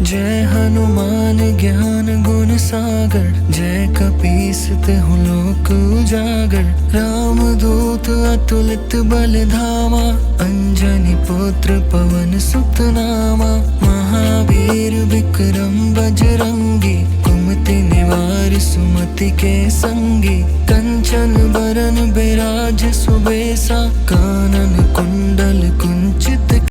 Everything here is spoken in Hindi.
जय हनुमान ज्ञान गुण सागर, जय कपीस तिहुँ लोक उजागर। राम दूत अतुलित बल धामा, अंजनी पुत्र पवन सुत नामा। महावीर विक्रम बजरंगी, कुमति निवार सुमति के संगी। कंचन बरन बिराज सुबेसा, कानन कुंडल कुंडल